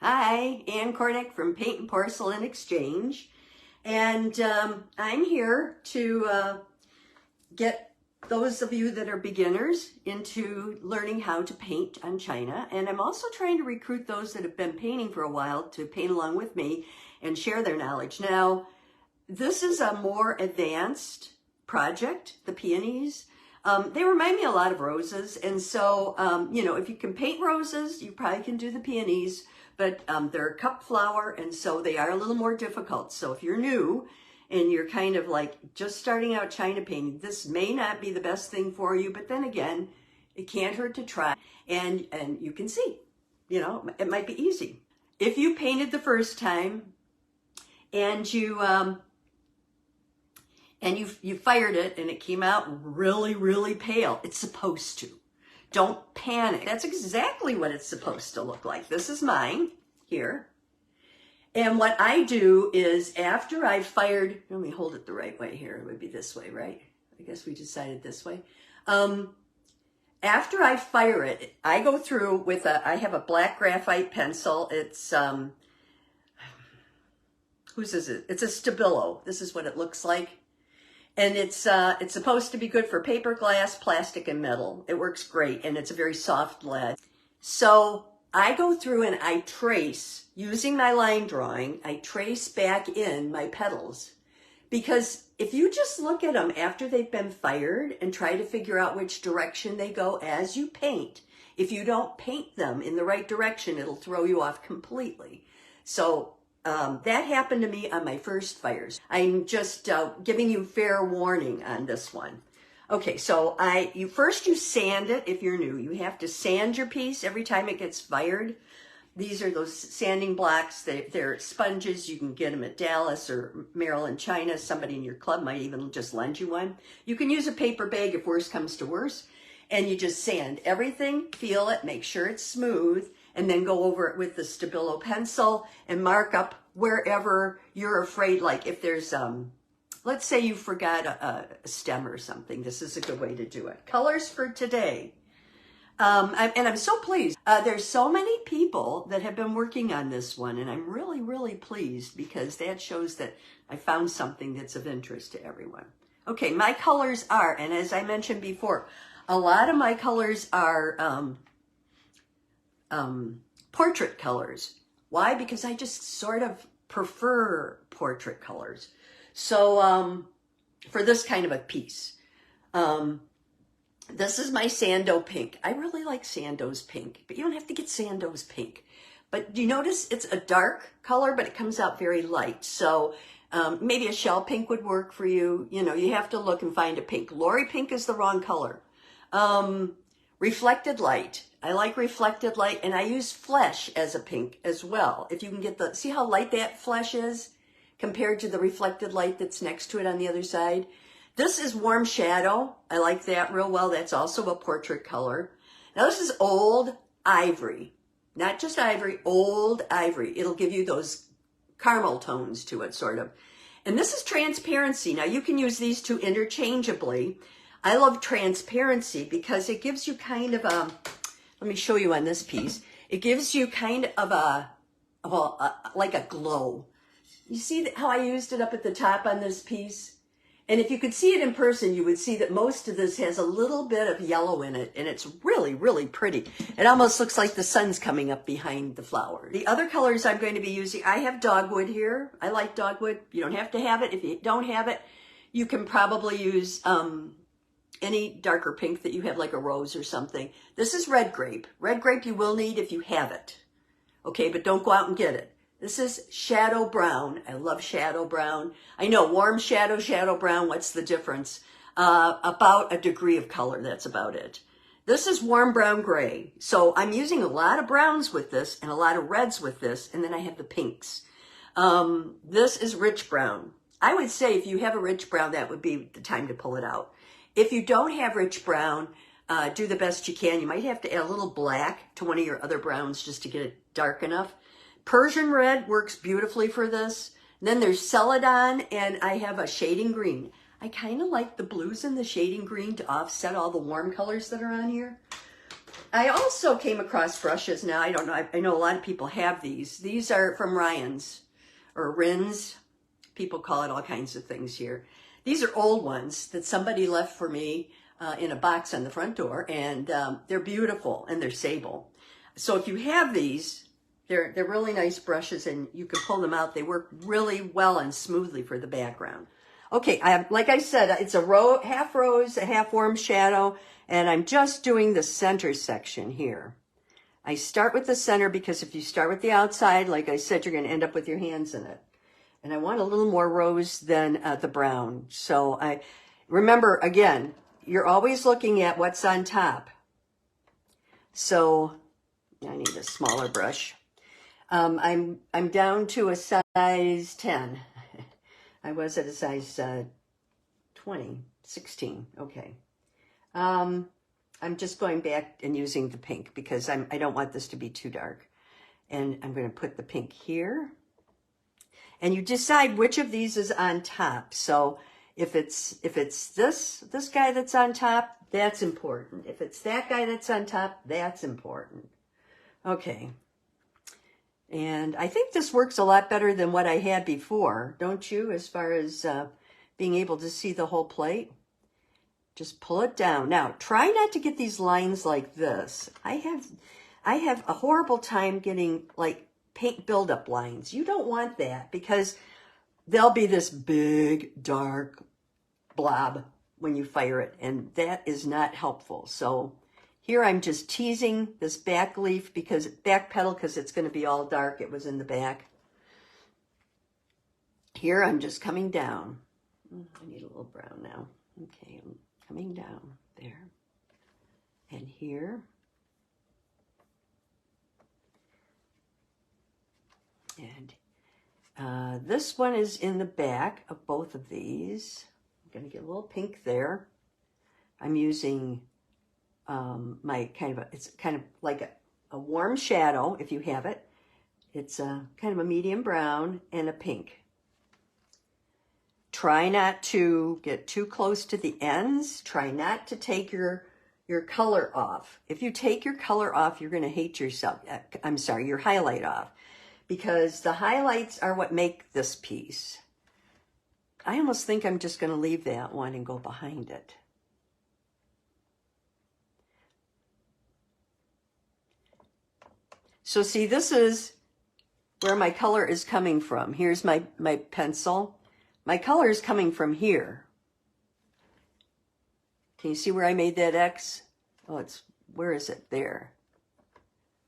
Hi, Ann Cornick from Paint and Porcelain Exchange, and I'm here to get those of you that are beginners into learning how to paint on China, and I'm also trying to recruit those that have been painting for a while to paint along with me and share their knowledge. Now, this is a more advanced project, the Peonies. They remind me a lot of roses, and so, if you can paint roses, you probably can do the Peonies, but they're a cup flower, and so they are a little more difficult. So if you're new and you're kind of like just starting out China painting, this may not be the best thing for you, but then again, it can't hurt to try, and you can see, it might be easy. If you painted the first time and you fired it and it came out really, really pale, it's supposed to. Don't panic. That's exactly what it's supposed to look like. This is mine here. And what I do is after I've fired, let me hold it the right way here. It would be this way, right? I guess we decided this way. After I fire it, I go through with I have a black graphite pencil. It's, whose is it? It's a Stabilo. This is what it looks like. And it's supposed to be good for paper, glass, plastic, and metal. It works great, and it's a very soft lead. So I go through and I trace, using my line drawing, I trace back in my petals. Because if you just look at them after they've been fired and try to figure out which direction they go as you paint, if you don't paint them in the right direction, it'll throw you off completely. So that happened to me on my first fires. I'm just giving you fair warning on this one. Okay, so you first sand it if you're new. You have to sand your piece every time it gets fired. These are those sanding blocks. They're sponges. You can get them at Dallas or Maryland, China. Somebody in your club might even just lend you one. You can use a paper bag if worse comes to worse. And you just sand everything, feel it, make sure it's smooth, and then go over it with the Stabilo pencil and mark up wherever you're afraid, like if there's, let's say you forgot a stem or something. This is a good way to do it. Colors for today. And I'm so pleased. There's so many people that have been working on this one, and I'm really, really pleased because that shows that I found something that's of interest to everyone. Okay, my colors are, and as I mentioned before, a lot of my colors are portrait colors. Why? Because I just sort of prefer portrait colors. So for this kind of a piece, this is my Sando pink. I really like Sando's pink, but you don't have to get Sando's pink. But you notice it's a dark color, but it comes out very light. So maybe a shell pink would work for you. You have to look and find a pink. Lori pink is the wrong color. Reflected light. I like reflected light, and I use flesh as a pink as well. If you can get see how light that flesh is compared to the reflected light that's next to it on the other side. This is warm shadow. I like that real well. That's also a portrait color. Now this is old ivory, not just ivory, old ivory. It'll give you those caramel tones to it, sort of. And this is transparency. Now you can use these two interchangeably. I love transparency because it gives you kind of a, let me show you on this piece. It gives you kind of like a glow. You see how I used it up at the top on this piece? And if you could see it in person, you would see that most of this has a little bit of yellow in it, and it's really, really pretty. It almost looks like the sun's coming up behind the flower. The other colors I'm going to be using, I have dogwood here. I like dogwood. You don't have to have it. If you don't have it, you can probably use any darker pink that you have, like a rose or something. This is red grape. Red grape you will need if you have it. Okay, but don't go out and get it. This is shadow brown. I love shadow brown. I know, warm shadow, shadow brown, what's the difference? About a degree of color, that's about it. This is warm brown gray. So I'm using a lot of browns with this and a lot of reds with this, and then I have the pinks. This is rich brown. I would say if you have a rich brown, that would be the time to pull it out. If you don't have rich brown, do the best you can. You might have to add a little black to one of your other browns just to get it dark enough. Persian red works beautifully for this. And then there's Celadon, and I have a shading green. I kind of like the blues and the shading green to offset all the warm colors that are on here. I also came across brushes. Now, I don't know. I know a lot of people have these. These are from Ryan's or Rin's. People call it all kinds of things here. These are old ones that somebody left for me in a box on the front door, and they're beautiful, and they're sable. So if you have these, they're really nice brushes, and you can pull them out. They work really well and smoothly for the background. Okay, like I said, it's a half rose, a half warm shadow, and I'm just doing the center section here. I start with the center because if you start with the outside, like I said, you're going to end up with your hands in it. And I want a little more rose than the brown. So I remember, again, you're always looking at what's on top. So I need a smaller brush. I'm down to a size 10. I was at a size 16. Okay. I'm just going back and using the pink because I don't want this to be too dark. And I'm going to put the pink here. And you decide which of these is on top. So if it's this guy that's on top, that's important. If it's that guy that's on top, that's important. Okay. And I think this works a lot better than what I had before, don't you? As far as being able to see the whole plate. Just pull it down. Now, try not to get these lines like this. I have a horrible time getting like paint buildup lines. You don't want that because there'll be this big, dark blob when you fire it, and that is not helpful. So here I'm just teasing this back leaf back petal because it's going to be all dark. It was in the back. Here I'm just coming down. I need a little brown now. Okay, I'm coming down there. And here. And this one is in the back of both of these. I'm going to get a little pink there. I'm using it's kind of like a warm shadow, if you have it. It's kind of a medium brown and a pink. Try not to get too close to the ends. Try not to take your color off. If you take your color off, you're going to hate yourself. I'm sorry, your highlight off. Because the highlights are what make this piece. I almost think I'm just going to leave that one and go behind it. So see, this is where my color is coming from. Here's my pencil. My color is coming from here. Can you see where I made that X? Oh, where is it? There.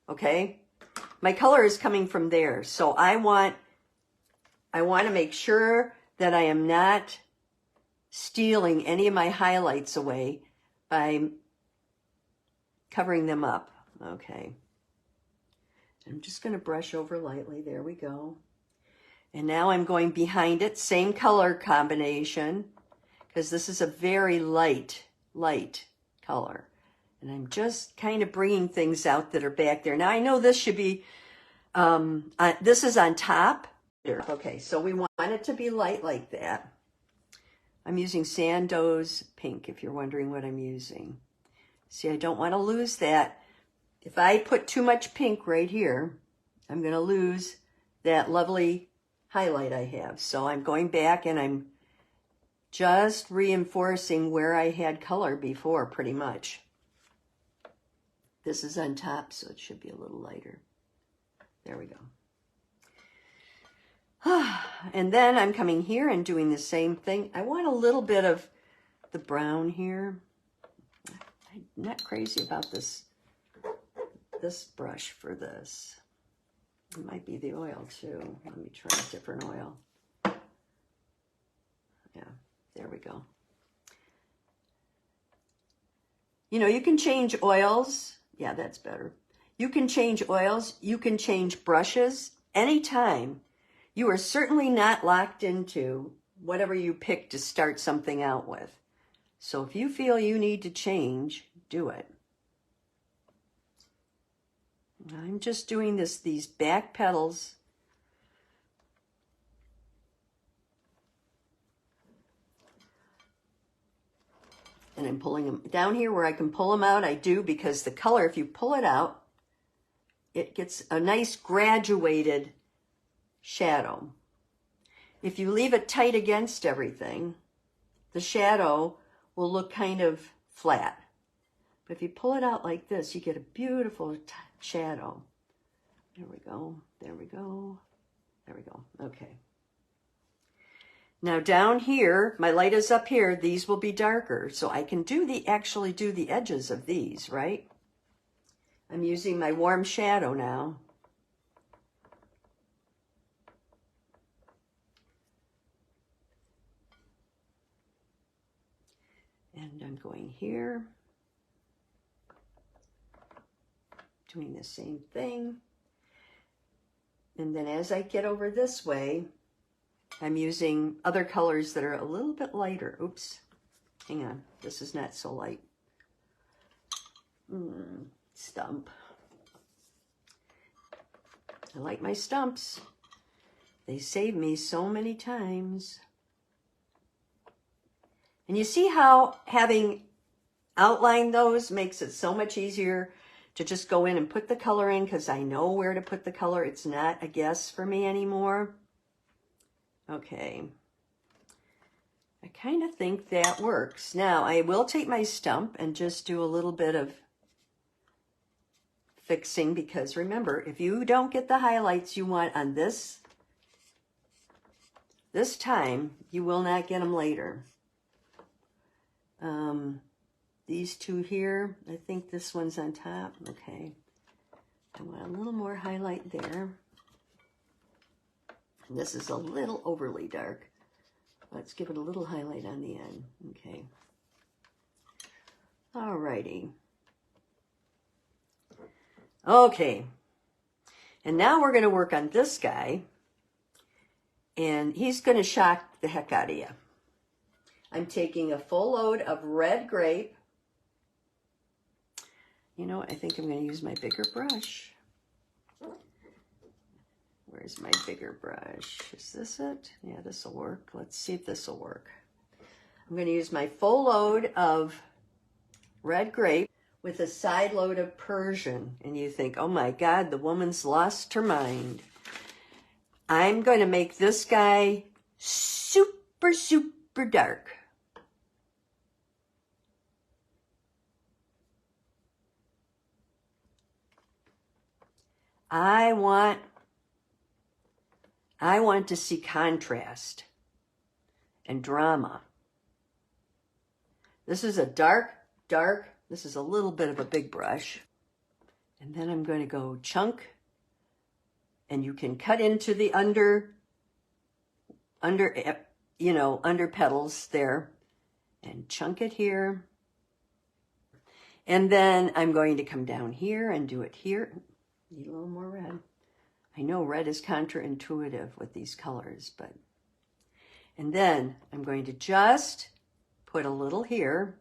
Okay. My color is coming from there. So I want to make sure that I am not stealing any of my highlights away by covering them up. Okay. I'm just going to brush over lightly. There we go. And now I'm going behind it, same color combination, because this is a very light color. And I'm just kind of bringing things out that are back there. Now I know this should be, this is on top. Okay, so we want it to be light like that. I'm using Sandoz pink, if you're wondering what I'm using. See, I don't want to lose that. If I put too much pink right here, I'm going to lose that lovely highlight I have. So I'm going back and I'm just reinforcing where I had color before, pretty much. This is on top, so it should be a little lighter. There we go. And then I'm coming here and doing the same thing. I want a little bit of the brown here. I'm not crazy about this brush for this. It might be the oil too. Let me try a different oil. Yeah, there we go. You know, you can change oils. Yeah, that's better. You can change oils. You can change brushes anytime. You are certainly not locked into whatever you pick to start something out with. So if you feel you need to change, do it. I'm just doing these back petals. And I'm pulling them down here where I can pull them out. I do, because the color, if you pull it out, it gets a nice graduated shadow. If you leave it tight against everything, the shadow will look kind of flat. But if you pull it out like this, you get a beautiful shadow. There we go, there we go, there we go, okay. Now down here, my light is up here, these will be darker, so I can actually do the edges of these, right? I'm using my warm shadow now. And I'm going here, doing the same thing. And then as I get over this way, I'm using other colors that are a little bit lighter. Oops, hang on, this is not so light. Stump. I like my stumps. They save me so many times. And you see how having outlined those makes it so much easier to just go in and put the color in, because I know where to put the color. It's not a guess for me anymore. Okay. I kind of think that works. Now, I will take my stump and just do a little bit of fixing, because remember, if you don't get the highlights you want on this time, you will not get them later. These two here, I think this one's on top. Okay. I want a little more highlight there. And this is a little overly dark. Let's give it a little highlight on the end. Okay. Alrighty. Okay. And now we're going to work on this guy. And he's going to shock the heck out of you. I'm taking a full load of red grape. You know what? I think I'm going to use my bigger brush. Where's my bigger brush? Is this it? Yeah, this will work. Let's see if this will work. I'm going to use my full load of red grape with a side load of Persian. And you think, oh my God, the woman's lost her mind. I'm going to make this guy super, super dark. I want to see contrast and drama. This is a dark, this is a little bit of a big brush. And then I'm going to go chunk, and you can cut into the under petals there, and chunk it here. And then I'm going to come down here and do it here. Need a little more red. I know red is counterintuitive with these colors, but... And then I'm going to just put a little here.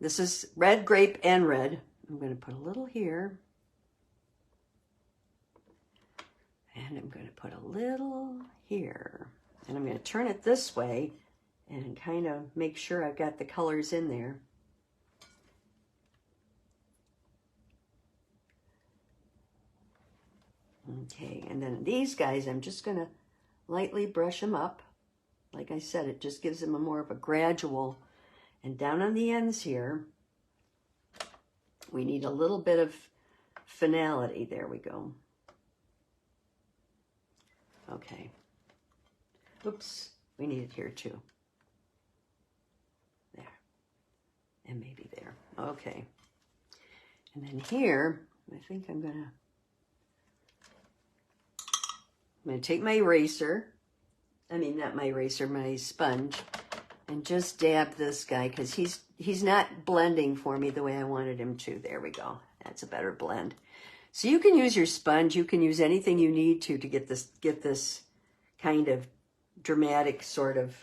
This is red, grape, and red. I'm going to put a little here. And I'm going to put a little here. And I'm going to turn it this way and kind of make sure I've got the colors in there. Okay, and then these guys, I'm just going to lightly brush them up. Like I said, it just gives them a more of a gradual. And down on the ends here, we need a little bit of finality. There we go. Okay. Oops, we need it here too. There. And maybe there. Okay. And then here, I think I'm going to take my eraser, not my eraser, my sponge, and just dab this guy, because he's not blending for me the way I wanted him to. There we go. That's a better blend. So you can use your sponge. You can use anything you need to get this kind of dramatic sort of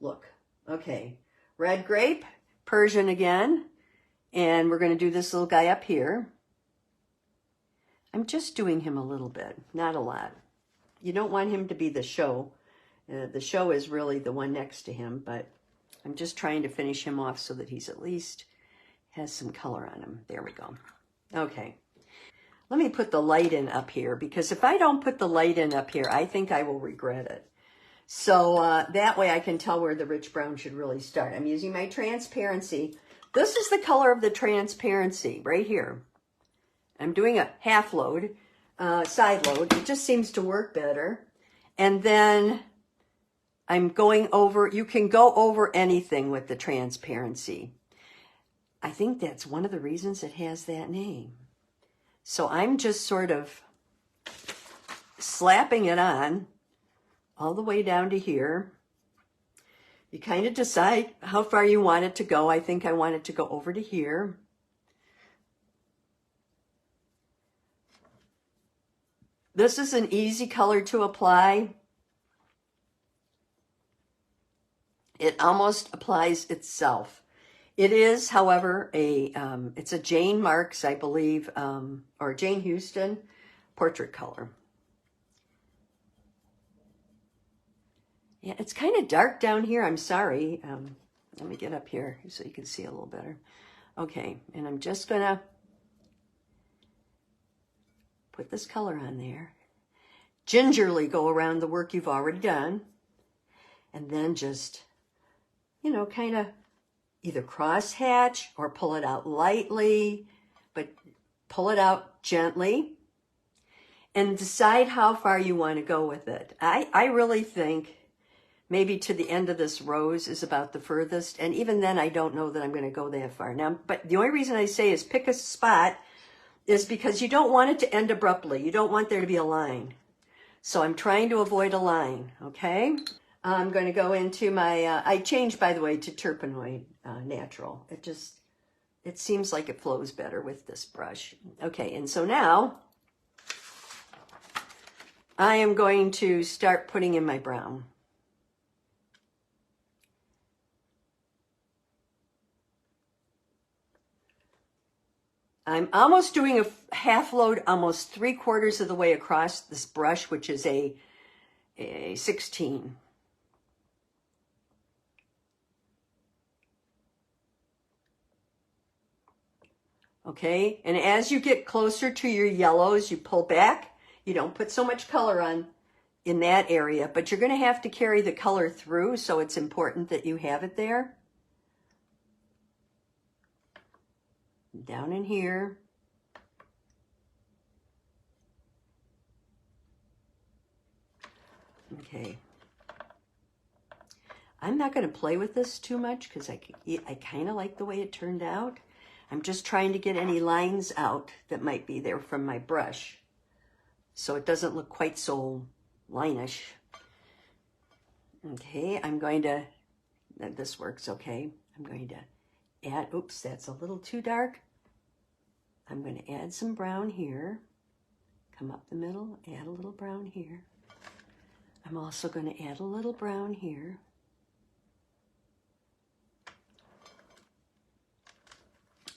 look. Okay, red grape, Persian again, and we're going to do this little guy up here. I'm just doing him a little bit, not a lot. You don't want him to be the show. The show is really the one next to him, but I'm just trying to finish him off so that he's at least has some color on him. There we go. Okay. Let me put the light in up here, because if I don't put the light in up here, I think I will regret it. So that way I can tell where the rich brown should really start. I'm using my transparency. This is the color of the transparency right here. I'm doing a half load, side load. It just seems to work better. And then I'm going over, you can go over anything with the transparency. I think that's one of the reasons it has that name. So I'm just sort of slapping it on all the way down to here. You kind of decide how far you want it to go. I think I want it to go over to here. This is an easy color to apply. It almost applies itself. It is, however, it's a Jane Marks, I believe, or Jane Houston portrait color. Yeah, it's kind of dark down here. I'm sorry. Let me get up here so you can see a little better. Okay, and I'm just going to put this color on there. Gingerly go around the work you've already done. And then just, you know, kind of either cross hatch or pull it out lightly, but pull it out gently and decide how far you want to go with it. I really think maybe to the end of this rose is about the furthest. And even then, I don't know that I'm going to go that far. Now, but the only reason I say is pick a spot is because you don't want it to end abruptly. You don't want there to be a line. So I'm trying to avoid a line, okay? I'm going to go into my, I changed, by the way, to Turpenoid Natural. It seems like it flows better with this brush. Okay, and so now I am going to start putting in my brown. I'm almost doing a half load, almost 3/4 of the way across this brush, which is a 16. Okay, and as you get closer to your yellows, you pull back. You don't put so much color on in that area, but you're going to have to carry the color through, so it's important that you have it there. Down in here. Okay. I'm not going to play with this too much because I kind of like the way it turned out. I'm just trying to get any lines out that might be there from my brush, so it doesn't look quite so line-ish. Okay, I'm going to, this works okay. I'm going to add, oops, that's a little too dark. I'm going to add some brown here, come up the middle, add a little brown here. I'm also going to add a little brown here.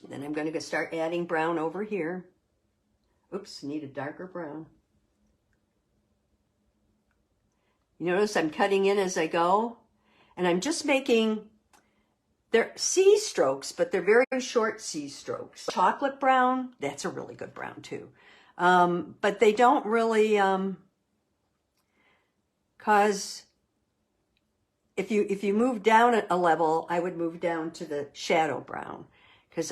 Then I'm going to start adding brown over here. Oops, need a darker brown. You notice I'm cutting in as I go, and I'm just making, they're C strokes, but they're very short C strokes. Chocolate brown, that's a really good brown too. But they don't really cause, if you move down a level, I would move down to the shadow brown, because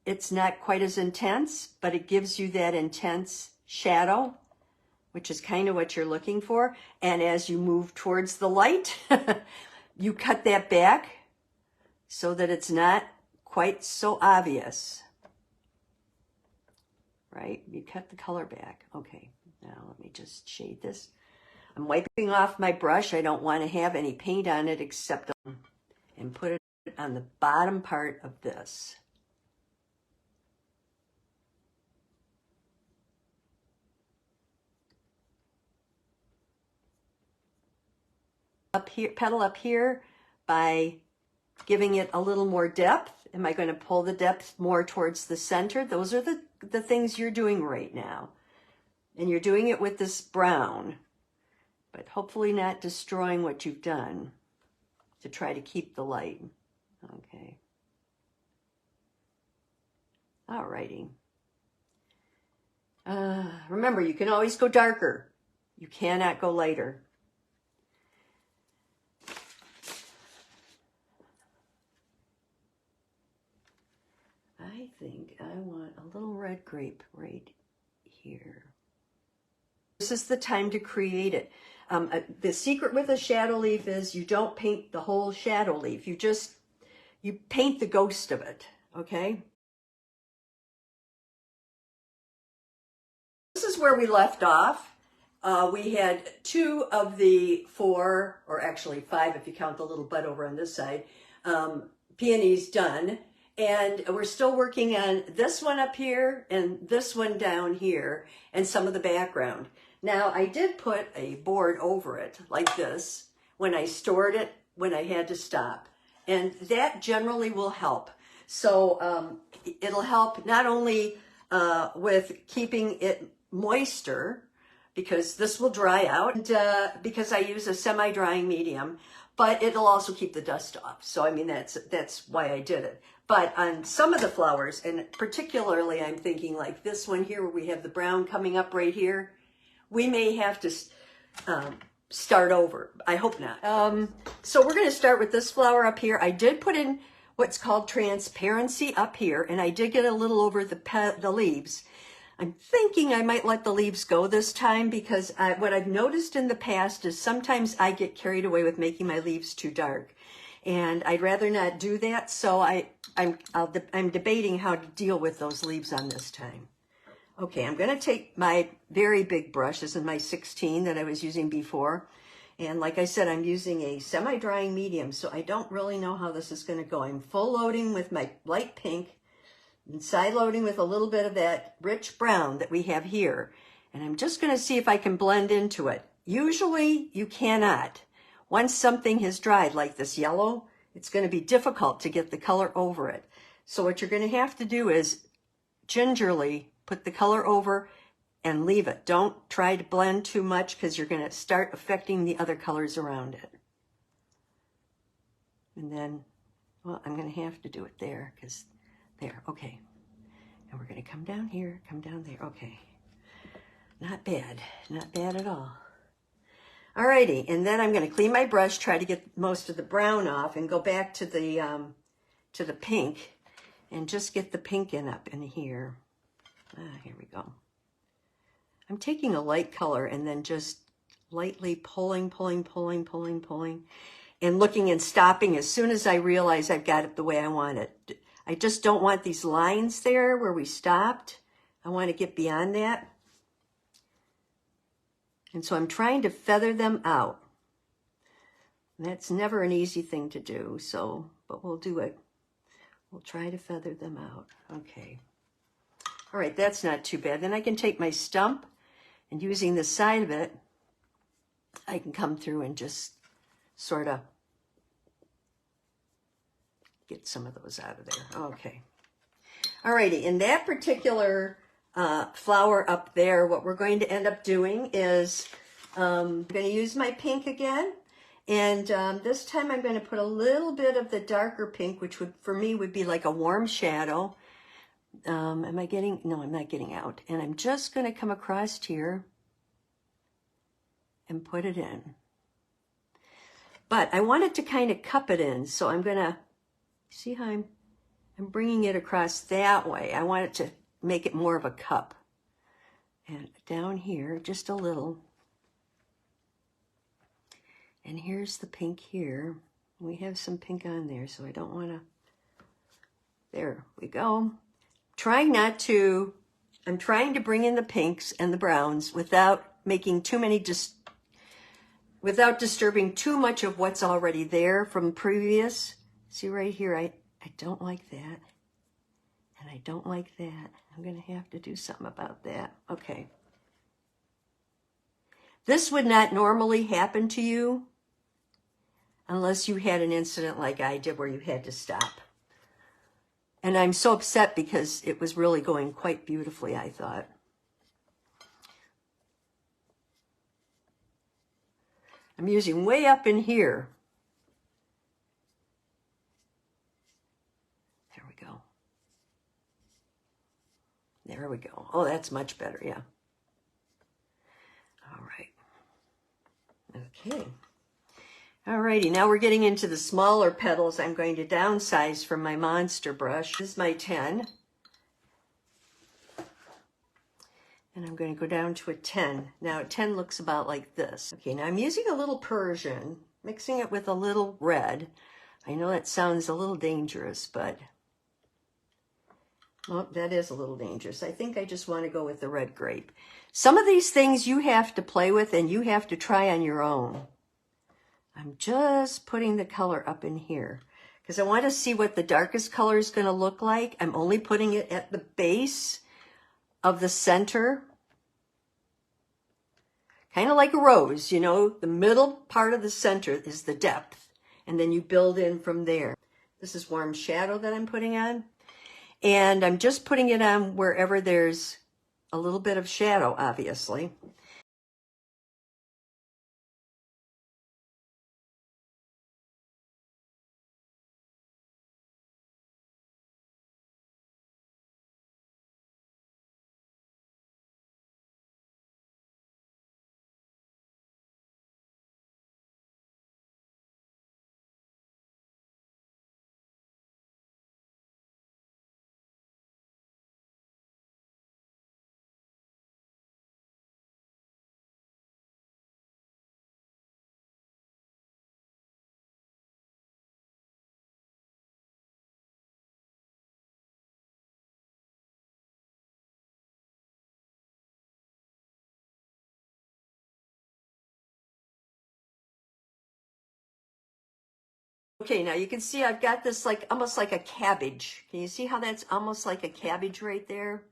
it's not quite as intense, but it gives you that intense shadow, which is kind of what you're looking for. And as you move towards the light, you cut that back so that it's not quite so obvious, right? You cut the color back. Okay, now let me just shade this. I'm wiping off my brush. I don't want to have any paint on it except, and put it on the bottom part of this. Up here, petal up here by giving it a little more depth. Am I going to pull the depth more towards the center? Those are the things you're doing right now. And you're doing it with this brown. but hopefully not destroying what you've done to try to keep the light. Okay. Alrighty. Remember, you can always go darker. You cannot go lighter. I think I want a little red grape right here. This is the time to create it. The secret with a shadow leaf is you don't paint the whole shadow leaf. You paint the ghost of it, okay? This is where we left off. We had 2 of the 4, or actually 5 if you count the little bud over on this side, peonies done. And we're still working on this one up here and this one down here and some of the background. Now, I did put a board over it like this when I stored it, when I had to stop. And that generally will help. So it'll help not only with keeping it moister, because this will dry out, and because I use a semi-drying medium, but it'll also keep the dust off. So, I mean, that's why I did it. But on some of the flowers, and particularly I'm thinking like this one here where we have the brown coming up right here, we may have to start over. I hope not. So we're going to start with this flower up here. I did put in what's called transparency up here, and I did get a little over the leaves. I'm thinking I might let the leaves go this time because what I've noticed in the past is sometimes I get carried away with making my leaves too dark. And I'd rather not do that, so I'm debating how to deal with those leaves on this time. Okay, I'm going to take my very big brush. This is my 16 that I was using before. And like I said, I'm using a semi-drying medium, so I don't really know how this is going to go. I'm full loading with my light pink and side loading with a little bit of that rich brown that we have here. And I'm just going to see if I can blend into it. Usually you cannot. Once something has dried like this yellow, it's going to be difficult to get the color over it. So what you're going to have to do is gingerly put the color over and leave it. Don't try to blend too much because you're going to start affecting the other colors around it. And then, well, I'm going to have to do it there because there, okay. And we're going to come down here, come down there. Okay. Not bad. Not bad at all. Alrighty, and then I'm going to clean my brush, try to get most of the brown off, and go back to the pink, and just get the pink up in here. Here we go. I'm taking a light color and then just lightly pulling, and looking and stopping as soon as I realize I've got it the way I want it. I just don't want these lines there where we stopped. I want to get beyond that. And so I'm trying to feather them out. And that's never an easy thing to do, but we'll do it. We'll try to feather them out. Okay. All right, that's not too bad. Then I can take my stump, and using the side of it, I can come through and just sort of get some of those out of there. Okay. All righty, in that particular flower up there, what we're going to end up doing is I'm going to use my pink again, and this time I'm going to put a little bit of the darker pink, which would for me would be like a warm shadow. Am I getting? No, I'm not getting out. And I'm just going to come across here and put it in. But I wanted to kind of cup it in, so I'm going to see how I'm bringing it across that way. I want it to make it more of a cup. And down here, just a little. And here's the pink here. We have some pink on there, so I don't want to. There we go. I'm trying to bring in the pinks and the browns without making too many, without disturbing too much of what's already there from previous. See right here, I don't like that. And I don't like that. I'm going to have to do something about that. Okay. This would not normally happen to you unless you had an incident like I did where you had to stop. And I'm so upset because it was really going quite beautifully, I thought. I'm using way up in here. There we go. There we go. Oh, that's much better, yeah. All right. Okay. Alrighty, now we're getting into the smaller petals. I'm going to downsize from my monster brush. This is my 10. And I'm going to go down to a 10. Now a 10 looks about like this. Okay, now I'm using a little Persian, mixing it with a little red. I know that sounds a little dangerous, but well, that is a little dangerous. I think I just want to go with the red grape. Some of these things you have to play with and you have to try on your own. I'm just putting the color up in here because I want to see what the darkest color is going to look like. I'm only putting it at the base of the center. Kind of like a rose, you know, the middle part of the center is the depth, and then you build in from there. This is warm shadow that I'm putting on, and I'm just putting it on wherever there's a little bit of shadow, obviously. Okay, now you can see I've got this like almost like a cabbage. Can you see how that's almost like a cabbage right there?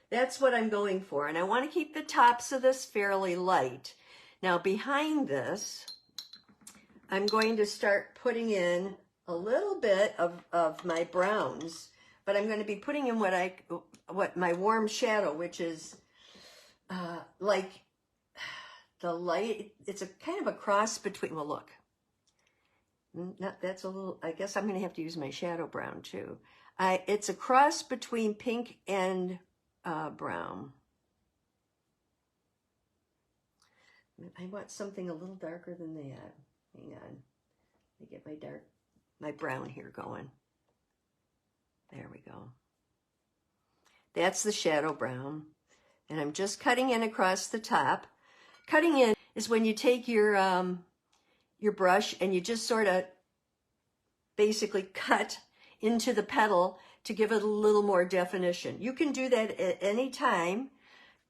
That's what I'm going for. And I want to keep the tops of this fairly light. Now behind this, I'm going to start putting in a little bit of my browns, but I'm going to be putting in what my warm shadow, which is like the light. It's a kind of a cross between, well, look. That's a little, I guess I'm going to have to use my shadow brown too. It's a cross between pink and brown. I want something a little darker than that. Hang on. Let me get my brown here going. There we go. That's the shadow brown. And I'm just cutting in across the top. Cutting in is when you take your brush and you just sort of basically cut into the petal to give it a little more definition. You can do that at any time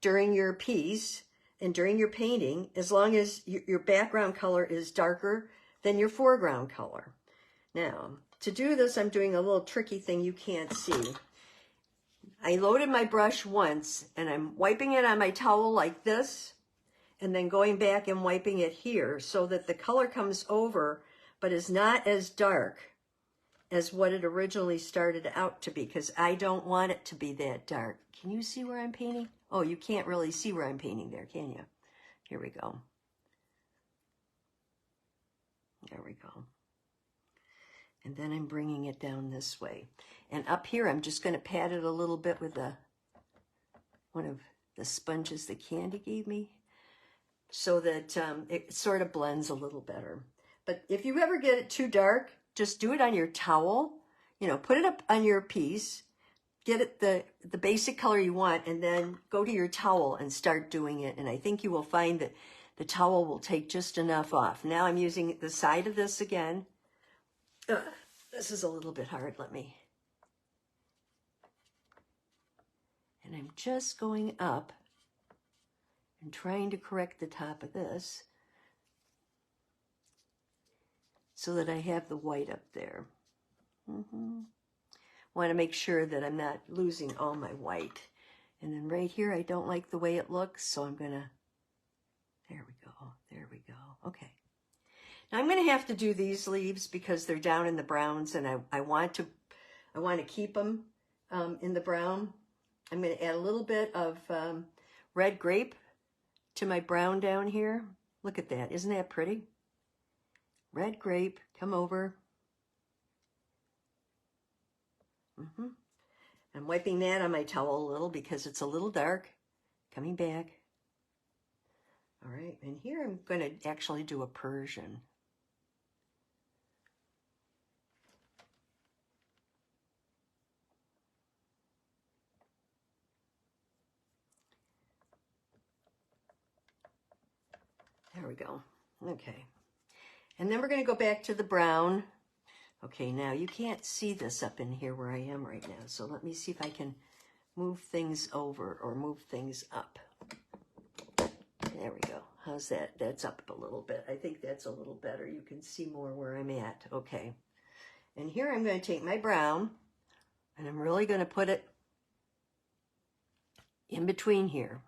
during your piece and during your painting, as long as your background color is darker than your foreground color. Now, to do this, I'm doing a little tricky thing you can't see. I loaded my brush once, and I'm wiping it on my towel like this, and then going back and wiping it here so that the color comes over, but is not as dark as what it originally started out to be, because I don't want it to be that dark. Can you see where I'm painting? Oh, you can't really see where I'm painting there, can you? Here we go. There we go. And then I'm bringing it down this way. And up here, I'm just going to pat it a little bit with one of the sponges that Candy gave me so that it sort of blends a little better. But if you ever get it too dark, just do it on your towel. You know, put it up on your piece, get it the basic color you want, and then go to your towel and start doing it. And I think you will find that the towel will take just enough off. Now I'm using the side of this again. This is a little bit hard. And I'm just going up and trying to correct the top of this so that I have the white up there. Want to make sure that I'm not losing all my white. And then right here, I don't like the way it looks, so I'm gonna, there we go, there we go. Okay. Now I'm gonna have to do these leaves because they're down in the browns, and I want to keep them in the brown. I'm gonna add a little bit of red grape to my brown down here. Look at that, isn't that pretty? red grape, come over. I'm wiping that on my towel a little because it's a little dark. Coming back. All right, and here I'm going to actually do a Persian. There we go. Okay. And then we're going to go back to the brown. Okay, now you can't see this up in here where I am right now. So let me see if I can move things over or move things up. There we go. How's that? That's up a little bit. I think that's a little better. You can see more where I'm at. Okay. And here I'm going to take my brown and I'm really going to put it in between here.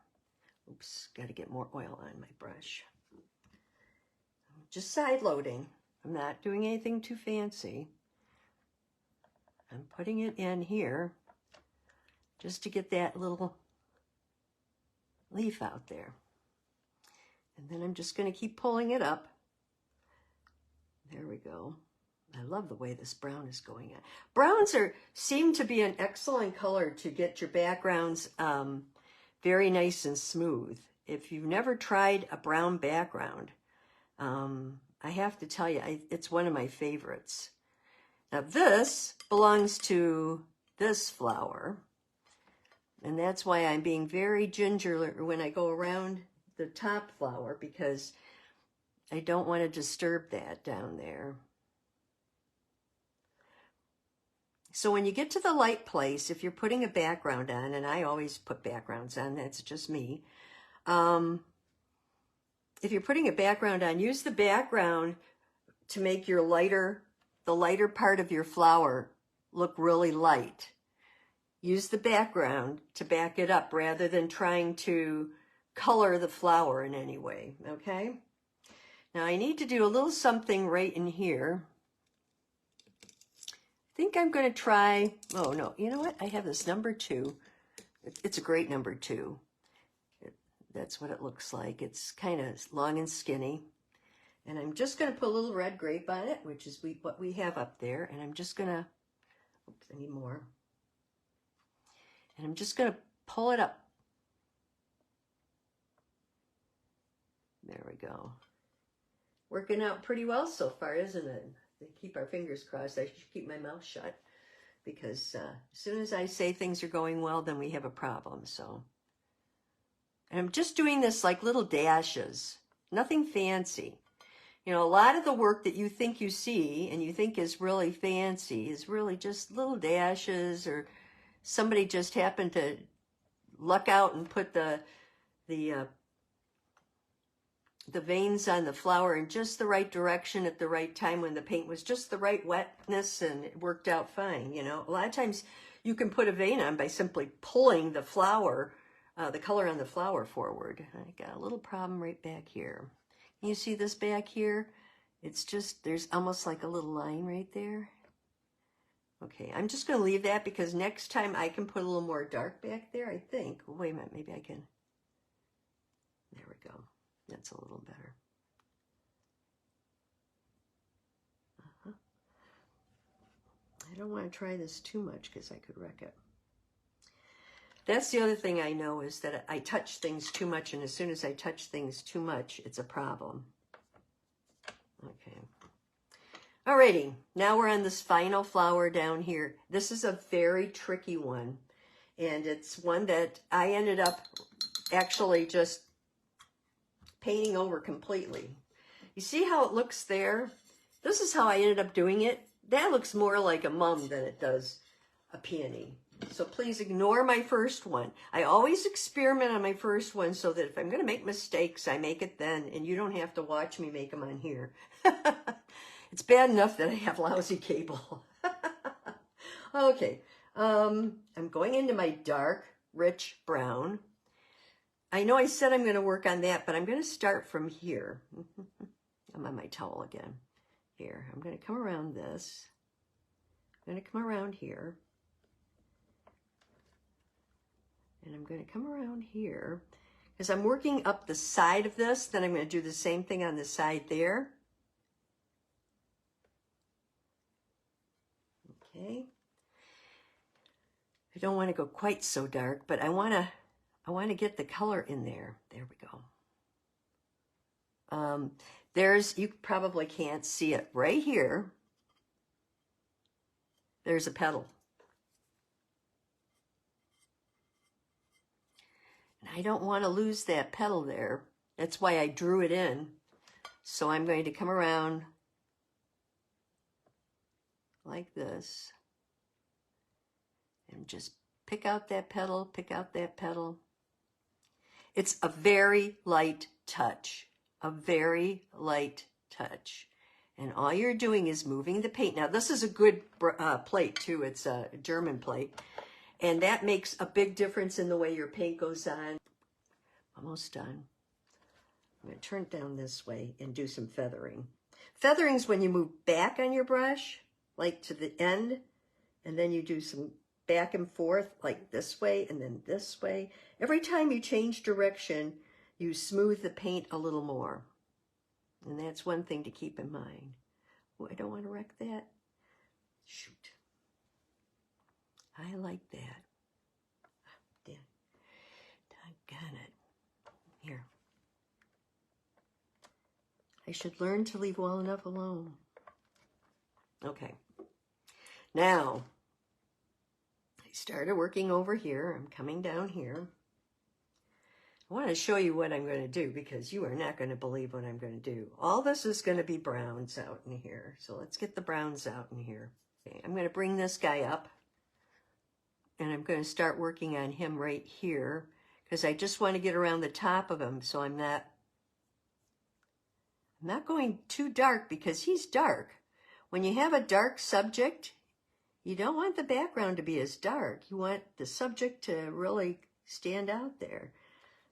Oops, got to get more oil on my brush. Just side loading. I'm not doing anything too fancy. I'm putting it in here just to get that little leaf out there. And then I'm just going to keep pulling it up. There we go. I love the way this brown is going on. Browns seem to be an excellent color to get your backgrounds very nice and smooth. If you've never tried a brown background, I have to tell you, it's one of my favorites. Now this belongs to this flower, and that's why I'm being very gingerly when I go around the top flower, because I don't want to disturb that down there. So when you get to the light place, if you're putting a background on, and I always put backgrounds on, that's just me. If you're putting a background on, use the background to make the lighter part of your flower look really light. Use the background to back it up rather than trying to color the flower in any way, okay? Now I need to do a little something right in here. I think I'm going to try, oh no, you know what? I have this number 2. It's a great number 2. That's what it looks like. It's kind of long and skinny. And I'm just going to put a little red grape on it, which is what we have up there. And I'm just going to, oops, I need more. And I'm just going to pull it up. There we go. Working out pretty well so far, isn't it? Keep our fingers crossed. I should keep my mouth shut because as soon as I say things are going well, then we have a problem. So, and I'm just doing this like little dashes, nothing fancy. You know, a lot of the work that you think you see and you think is really fancy is really just little dashes, or somebody just happened to luck out and put the veins on the flower in just the right direction at the right time when the paint was just the right wetness, and it worked out fine. You know, a lot of times you can put a vein on by simply pulling the flower, the color on the flower forward. I got a little problem right back here. Can you see this back here? It's just, there's almost like a little line right there. Okay, I'm just going to leave that because next time I can put a little more dark back there, I think. Oh, wait a minute, maybe I can. There we go. That's a little better. I don't want to try this too much because I could wreck it. That's the other thing I know, is that I touch things too much, and as soon as I touch things too much, it's a problem. Okay. Alrighty, now we're on this final flower down here. This is a very tricky one, and it's one that I ended up actually just painting over completely. You see how it looks there? This is how I ended up doing it. That looks more like a mum than it does a peony. So please ignore my first one. I always experiment on my first one so that if I'm going to make mistakes, I make it then, and you don't have to watch me make them on here. It's bad enough that I have lousy cable. Okay, I'm going into my dark, rich brown. I know I said I'm going to work on that, but I'm going to start from here. I'm on my towel again. Here, I'm going to come around this. I'm going to come around here. And I'm going to come around here. Because I'm working up the side of this, then I'm going to do the same thing on the side there. Okay. I don't want to go quite so dark, but I want to get the color in there. There we go. You probably can't see it right here. There's a petal. And I don't want to lose that petal there. That's why I drew it in. So I'm going to come around like this and just pick out that petal, pick out that petal. It's a very light touch, a very light touch. And all you're doing is moving the paint. Now, this is a good plate, too. It's a German plate. And that makes a big difference in the way your paint goes on. Almost done. I'm going to turn it down this way and do some feathering. Feathering is when you move back on your brush, like to the end, and then you do some back and forth, like this way and then this way. Every time you change direction, you smooth the paint a little more. And that's one thing to keep in mind. Oh, I don't want to wreck that. Shoot. I like that. Damn. Doggone it. Here. I should learn to leave well enough alone. Okay. Now, I started working over here. I'm coming down here. I want to show you what I'm going to do because you are not going to believe what I'm going to do. All this is going to be browns out in here. So let's get the browns out in here. Okay, I'm going to bring this guy up and I'm going to start working on him right here because I just want to get around the top of him so I'm not going too dark because he's dark. When you have a dark subject, you don't want the background to be as dark. You want the subject to really stand out there.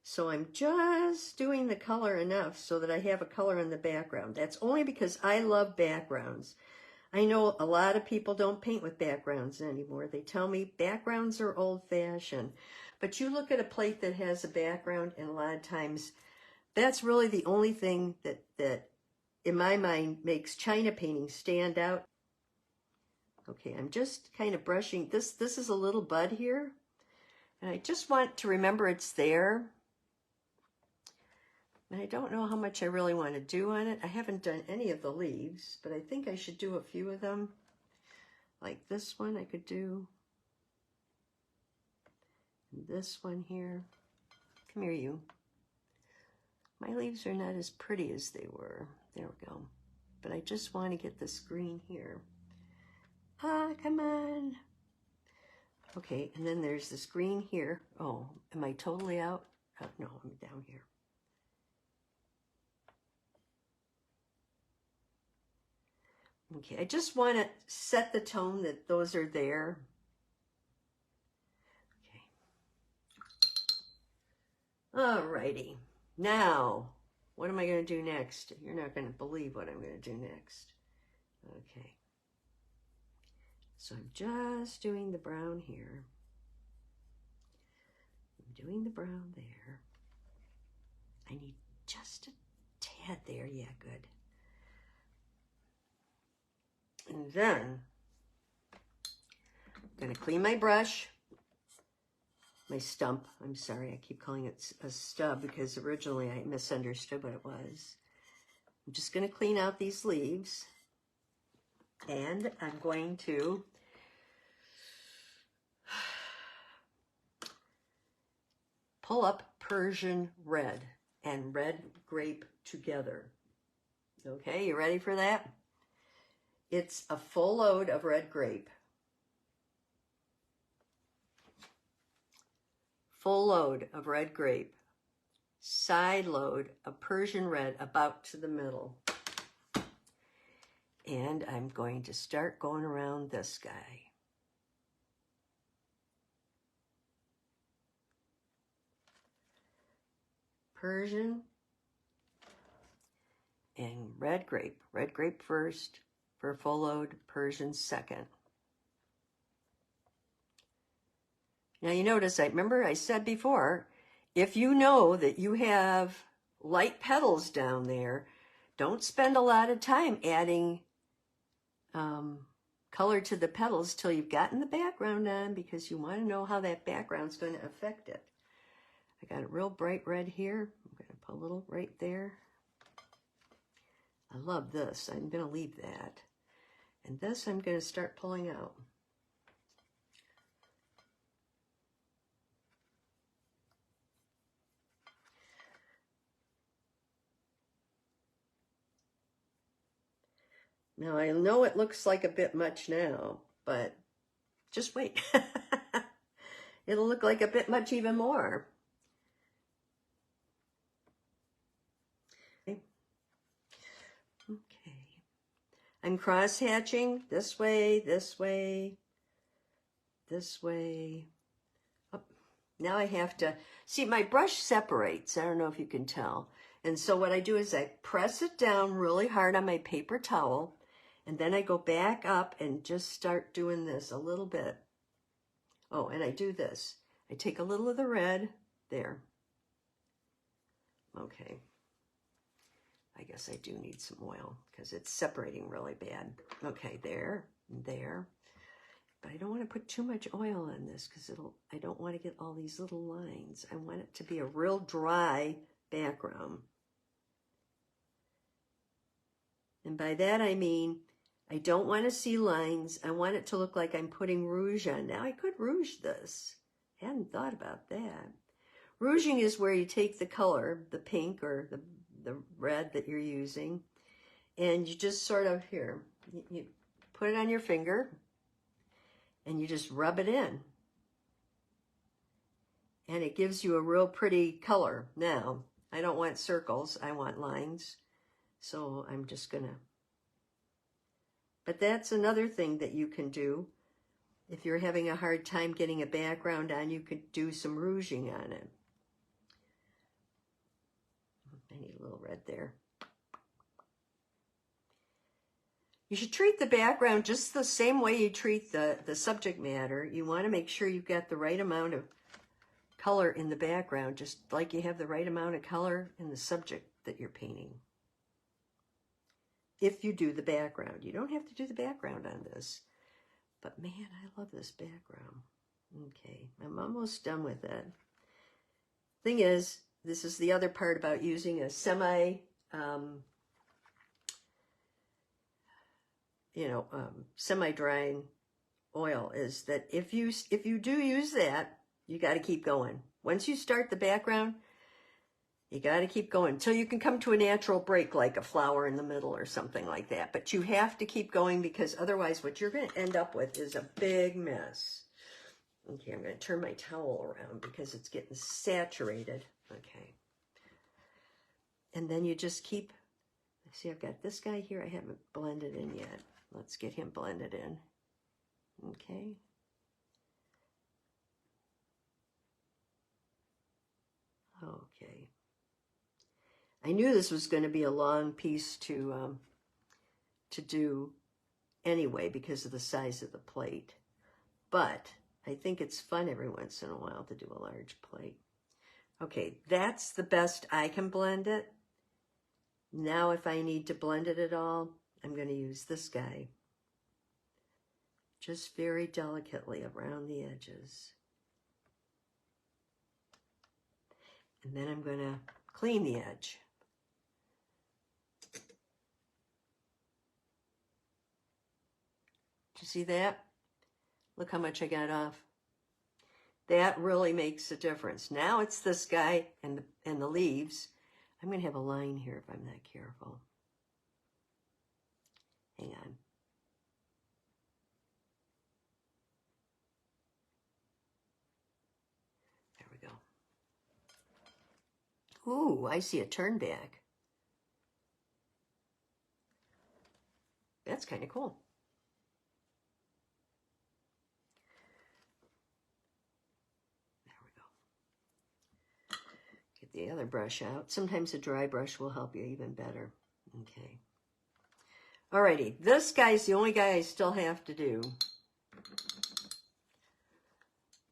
So I'm just doing the color enough so that I have a color in the background. That's only because I love backgrounds. I know a lot of people don't paint with backgrounds anymore. They tell me backgrounds are old-fashioned. But you look at a plate that has a background, and a lot of times that's really the only thing that in my mind makes China painting stand out. Okay, I'm just kind of brushing. This is a little bud here. And I just want to remember it's there. And I don't know how much I really want to do on it. I haven't done any of the leaves, but I think I should do a few of them. Like this one I could do. And this one here. Come here, you. My leaves are not as pretty as they were. There we go. But I just want to get this green here. Ah, come on. Okay, and then there's this green here. Oh, am I totally out? Oh, no, I'm down here. Okay, I just want to set the tone that those are there. Okay. Alrighty. Now, what am I going to do next? You're not going to believe what I'm going to do next. Okay. So I'm just doing the brown here. I'm doing the brown there. I need just a tad there. Yeah, good. And then I'm going to clean my brush, my stump. I'm sorry, I keep calling it a stub because originally I misunderstood what it was. I'm just going to clean out these leaves. And I'm going to pull up Persian red and red grape together. Okay, you ready for that? It's a full load of red grape. Full load of red grape. Side load of Persian red about to the middle. And I'm going to start going around this guy. Persian and red grape. Red grape first for a full load, Persian second. Now you notice, remember I said before, if you know that you have light petals down there, don't spend a lot of time adding color to the petals till you've gotten the background on, because you want to know how that background's going to affect it. I got a real bright red here. I'm going to put a little right there. I love this. I'm going to leave that. And this I'm going to start pulling out. Now, I know it looks like a bit much now, but just wait. It'll look like a bit much even more. Okay. I'm cross-hatching this way, this way, this way. Oh, now I have to, see, my brush separates. I don't know if you can tell. And so what I do is I press it down really hard on my paper towel, and then I go back up and just start doing this a little bit. Oh, and I do this. I take a little of the red there. Okay. I guess I do need some oil because it's separating really bad. Okay, there, and there. But I don't want to put too much oil on this because I don't want to get all these little lines. I want it to be a real dry background. And by that I mean, I don't want to see lines. I want it to look like I'm putting rouge on. Now I could rouge this. I hadn't thought about that. Rouging is where you take the color, the pink or the red that you're using, and you just sort of, here, you put it on your finger, and you just rub it in. And it gives you a real pretty color. Now, I don't want circles, I want lines. So I'm just gonna, but that's another thing that you can do. If you're having a hard time getting a background on, you could do some rouging on it. I need a little red there. You should treat the background just the same way you treat the subject matter. You want to make sure you've got the right amount of color in the background, just like you have the right amount of color in the subject that you're painting. If you do the background. You don't have to do the background on this. But man, I love this background. Okay, I'm almost done with it. Thing is, this is the other part about using a semi-drying oil, is that if you do use that, you got to keep going. Once you start the background, you got to keep going until you can come to a natural break, like a flower in the middle or something like that. But you have to keep going, because otherwise what you're going to end up with is a big mess. Okay, I'm going to turn my towel around because it's getting saturated. Okay. And then you just keep, see, I've got this guy here I haven't blended in yet. Let's get him blended in. Okay. Okay. I knew this was going to be a long piece to do anyway because of the size of the plate. But I think it's fun every once in a while to do a large plate. Okay, that's the best I can blend it. Now if I need to blend it at all, I'm going to use this guy. Just very delicately around the edges. And then I'm going to clean the edge. Do you see that? Look how much I got off. That really makes a difference. Now it's this guy and the leaves. I'm going to have a line here if I'm not careful. Hang on. There we go. Ooh, I see a turn back. That's kind of cool. Get the other brush out. Sometimes a dry brush will help you even better. Okay. Alrighty, this guy's the only guy I still have to do.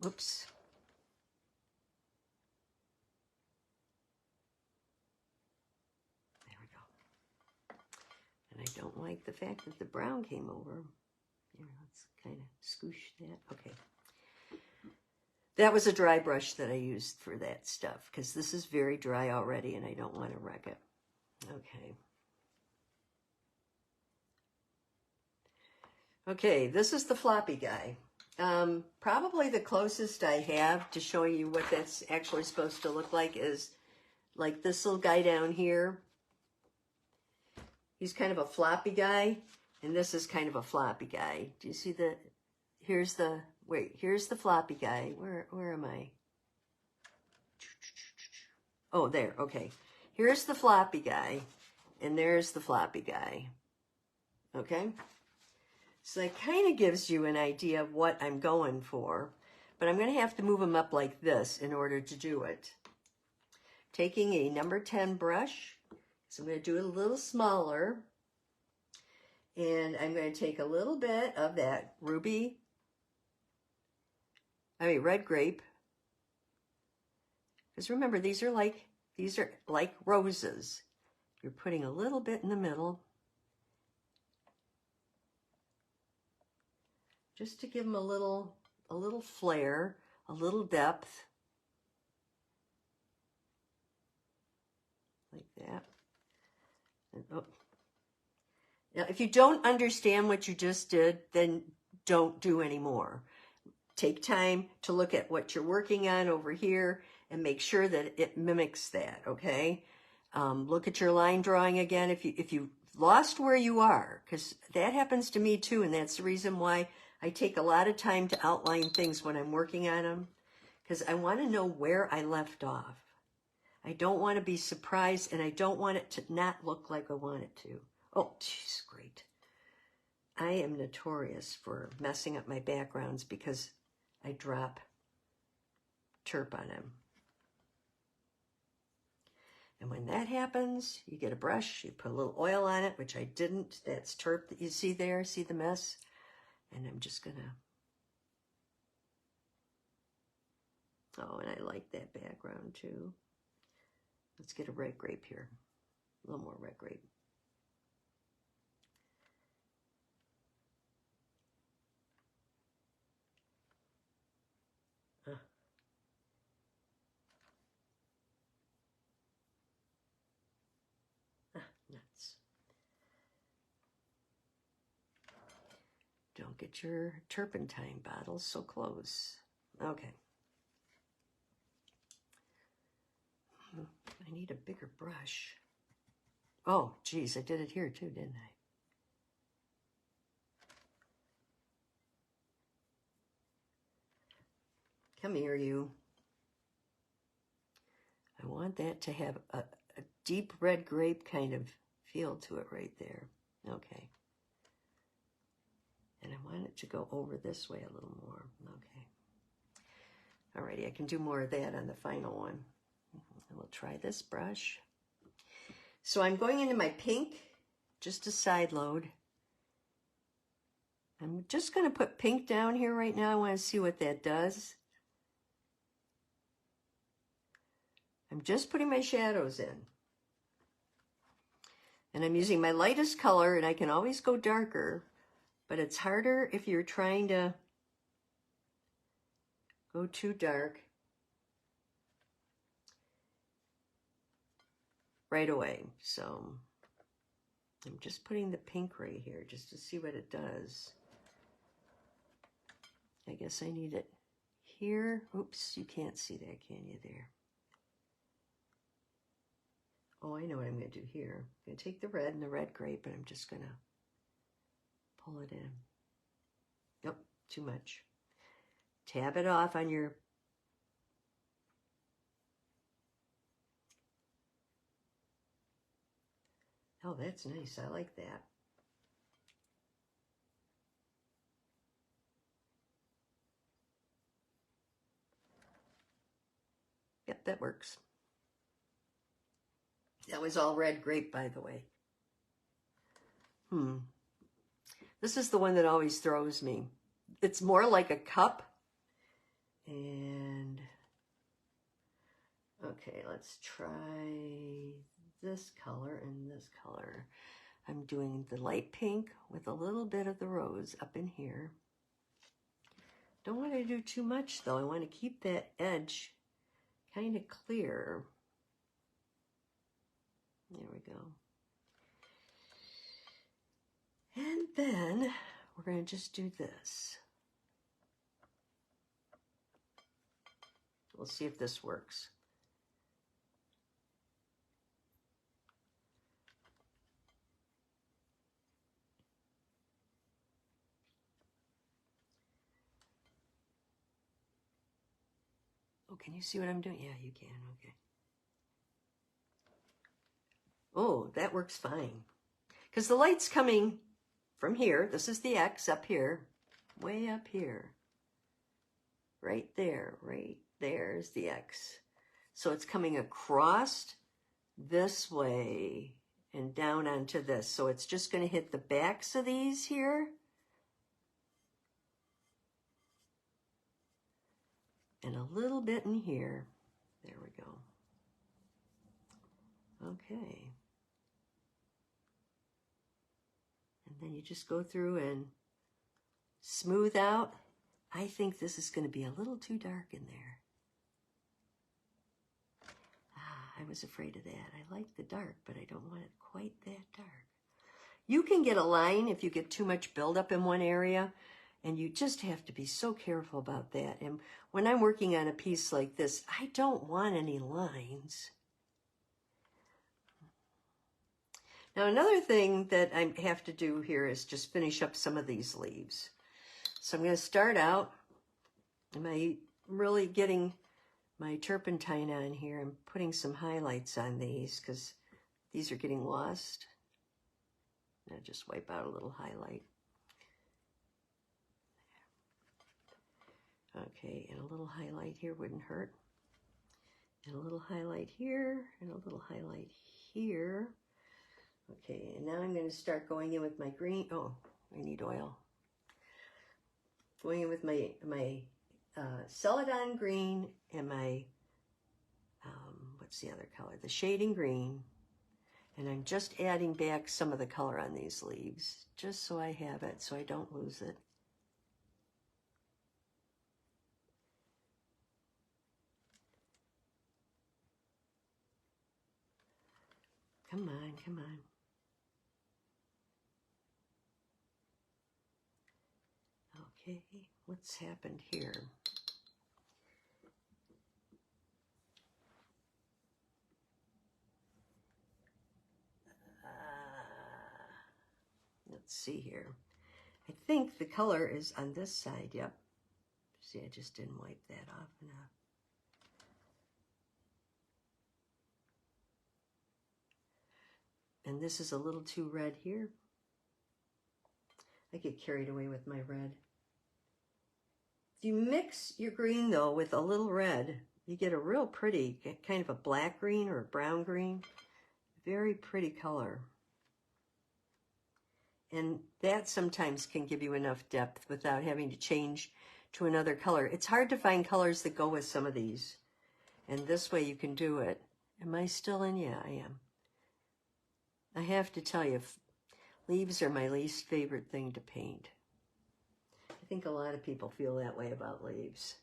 Whoops. There we go. And I don't like the fact that the brown came over. Here, let's kind of scoosh that. Okay. That was a dry brush that I used for that stuff because this is very dry already and I don't want to wreck it. Okay. Okay, this is the floppy guy. Probably the closest I have to showing you what that's actually supposed to look like is like this little guy down here. He's kind of a floppy guy, and this is kind of a floppy guy. Do you see the, here's the, wait, here's the floppy guy. Where am I? Oh, there, okay. Here's the floppy guy, and there's the floppy guy. Okay? So that kind of gives you an idea of what I'm going for, but I'm going to have to move them up like this in order to do it. Taking a number 10 brush, so I'm going to do it a little smaller, and I'm going to take a little bit of that red grape, because remember, these are like roses. You're putting a little bit in the middle, just to give them a little flair, a little depth, like that. And, oh. Now, if you don't understand what you just did, then don't do any more. Take time to look at what you're working on over here and make sure that it mimics that, okay? Look at your line drawing again if you lost where you are, because that happens to me too, and that's the reason why I take a lot of time to outline things when I'm working on them, because I want to know where I left off. I don't want to be surprised, and I don't want it to not look like I want it to. Oh, geez, great. I am notorious for messing up my backgrounds because I drop turp on them. And when that happens, you get a brush, you put a little oil on it, which I didn't. That's turp that you see there. See the mess? And I'm just going to... Oh, and I like that background too. Let's get a red grape here. A little more red grape. Nuts. Don't get your turpentine bottles so close. Okay. I need a bigger brush. Oh, geez, I did it here too, didn't I? Come here, you. I want that to have a deep red grape kind of feel to it right there. Okay. And I want it to go over this way a little more. Okay. Alrighty, I can do more of that on the final one. And we'll try this brush. So I'm going into my pink, just a side load. I'm just going to put pink down here right now. I want to see what that does. I'm just putting my shadows in. And I'm using my lightest color, and I can always go darker, but it's harder if you're trying to go too dark right away. So I'm just putting the pink right here just to see what it does. I guess I need it here. Oops, you can't see that, can you, there? Oh, I know what I'm going to do here. I'm going to take the red and the red grape, and I'm just going to pull it in. Nope, too much. Tab it off on your... Oh, that's nice. I like that. Yep, that works. That was all red grape, by the way. This is the one that always throws me. It's more like a cup. And, okay, let's try this color and this color. I'm doing the light pink with a little bit of the rose up in here. Don't want to do too much though. I want to keep that edge kind of clear. There we go. And then we're going to just do this. We'll see if this works. Oh, can you see what I'm doing? Yeah, you can. Okay. Oh, that works fine. Because the light's coming from here. This is the X up here, way up here. Right there's the X. So it's coming across this way and down onto this. So it's just going to hit the backs of these here. And a little bit in here. There we go. Okay. And then you just go through and smooth out. I think this is going to be a little too dark in there. I was afraid of that. I like the dark, but I don't want it quite that dark. You can get a line if you get too much buildup in one area, and you just have to be so careful about that. And when I'm working on a piece like this, I don't want any lines. Now, another thing that I have to do here is just finish up some of these leaves. So I'm going to start out. Am I really getting my turpentine on here and putting some highlights on these because these are getting lost? I'll just wipe out a little highlight. Okay, and a little highlight here wouldn't hurt. And a little highlight here, and a little highlight here. Okay, and now I'm going to start going in with my green. Oh, I need oil. Going in with my Celadon green and my, what's the other color? The shading green. And I'm just adding back some of the color on these leaves, just so I have it, so I don't lose it. Come on, come on. Okay, what's happened here? Let's see here. I think the color is on this side, yep. See, I just didn't wipe that off enough. And this is a little too red here. I get carried away with my red. If you mix your green, though, with a little red, you get a real pretty, kind of a black green or a brown green. Very pretty color. And that sometimes can give you enough depth without having to change to another color. It's hard to find colors that go with some of these. And this way you can do it. Am I still in? Yeah, I am. I have to tell you, leaves are my least favorite thing to paint. I think a lot of people feel that way about leaves.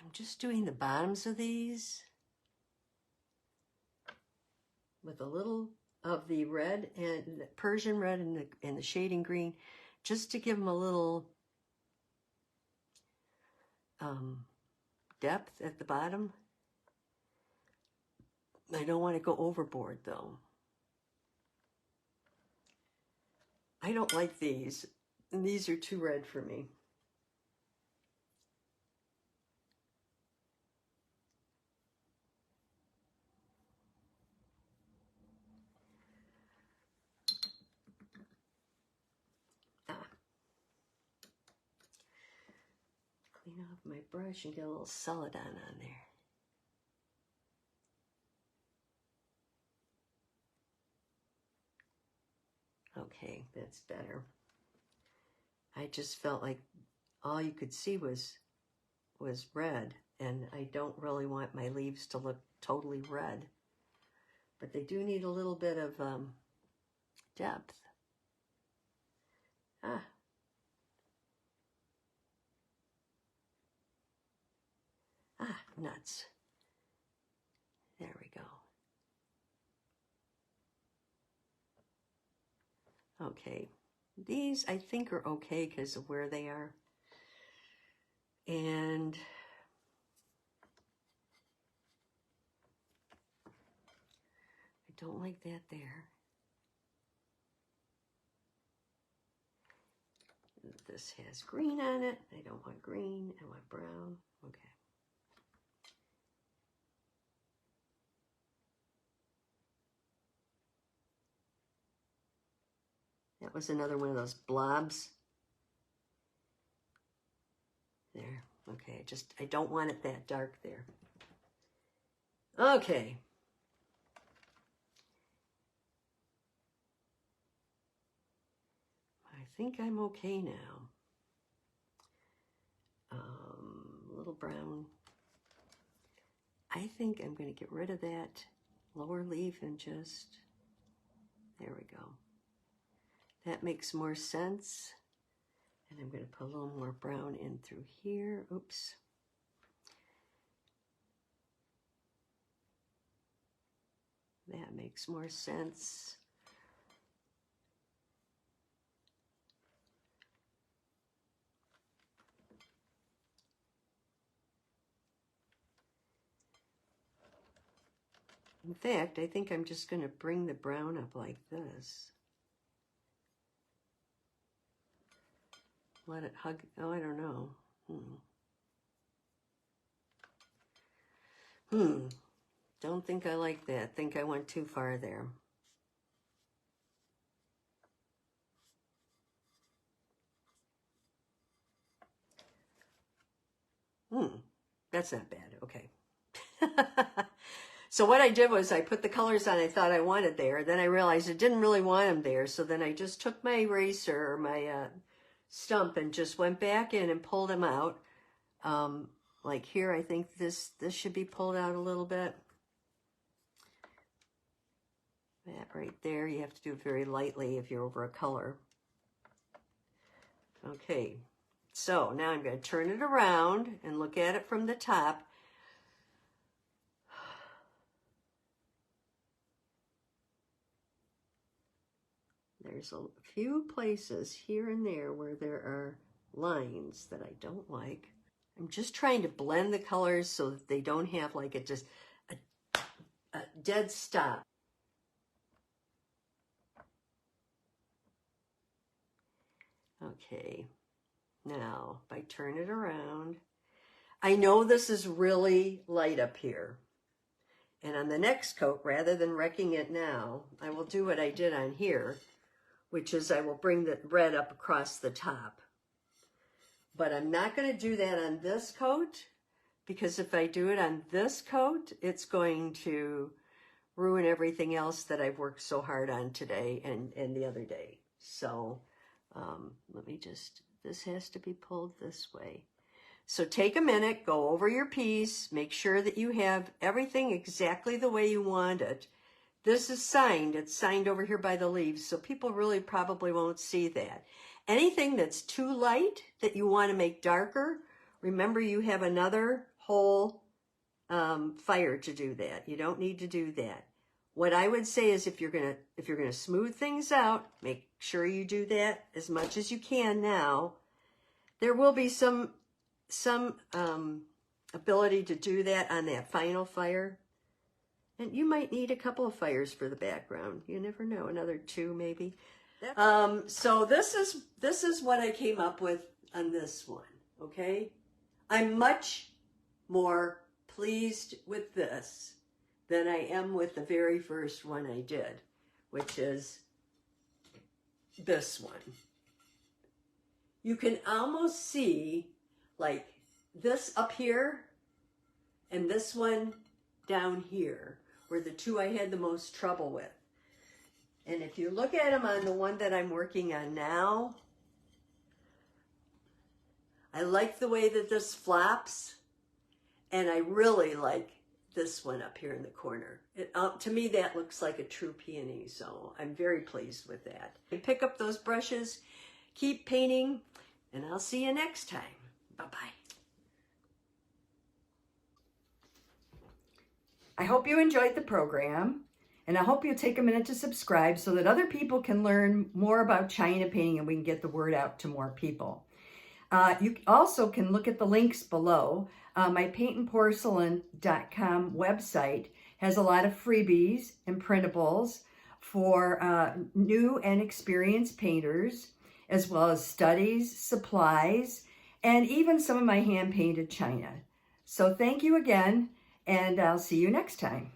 I'm just doing the bottoms of these with a little of the red and the Persian red and the shading green, just to give them a little depth at the bottom. I don't want to go overboard though. I don't like these, and these are too red for me. Clean off my brush and get a little Celadon on there. Okay, that's better. I just felt like all you could see was red, and I don't really want my leaves to look totally red. But they do need a little bit of depth. Nuts. There we go. Okay, these I think are okay because of where they are. And I don't like that there. This has green on it. I don't want green, I want brown. Okay. That was another one of those blobs. There, okay, I don't want it that dark there. Okay. I think I'm okay now. A little brown. I think I'm going to get rid of that lower leaf and just, there we go. That makes more sense. And I'm going to put a little more brown in through here. Oops. That makes more sense. In fact, I think I'm just going to bring the brown up like this. Let it hug. Oh, I don't know. Don't think I like that. Think I went too far there. That's not bad. Okay. So what I did was I put the colors on I thought I wanted there. Then I realized I didn't really want them there. So then I just took my eraser or my stump and just went back in and pulled them out. Like here, I think this should be pulled out a little bit. That right there, you have to do it very lightly if you're over a color. Okay, so now I'm going to turn it around and look at it from the top. There's a few places here and there where there are lines that I don't like. I'm just trying to blend the colors so that they don't have like a dead stop. Okay, now if I turn it around, I know this is really light up here. And on the next coat, rather than wrecking it now, I will do what I did on here, which is I will bring the red up across the top. But I'm not going to do that on this coat, because if I do it on this coat, it's going to ruin everything else that I've worked so hard on today and the other day. So let me just, this has to be pulled this way. So take a minute, go over your piece, make sure that you have everything exactly the way you want it. This is signed, it's signed over here by the leaves, so people really probably won't see that. Anything that's too light that you want to make darker, remember you have another whole fire to do that. You don't need to do that. What I would say is if you're gonna smooth things out, make sure you do that as much as you can now. There will be some ability to do that on that final fire. And you might need a couple of fires for the background. You never know, another 2 maybe. So this is what I came up with on this one, okay? I'm much more pleased with this than I am with the very first one I did, which is this one. You can almost see like this up here and this one down here were the two I had the most trouble with. And if you look at them on the one that I'm working on now, I like the way that this flops, and I really like this one up here in the corner. To me, that looks like a true peony, so I'm very pleased with that. And pick up those brushes, keep painting, and I'll see you next time. Bye-bye. I hope you enjoyed the program, and I hope you'll take a minute to subscribe so that other people can learn more about China painting and we can get the word out to more people. You also can look at the links below. My Paintnporcelain.com website has a lot of freebies and printables for new and experienced painters, as well as studies, supplies, and even some of my hand-painted china. So thank you again, and I'll see you next time.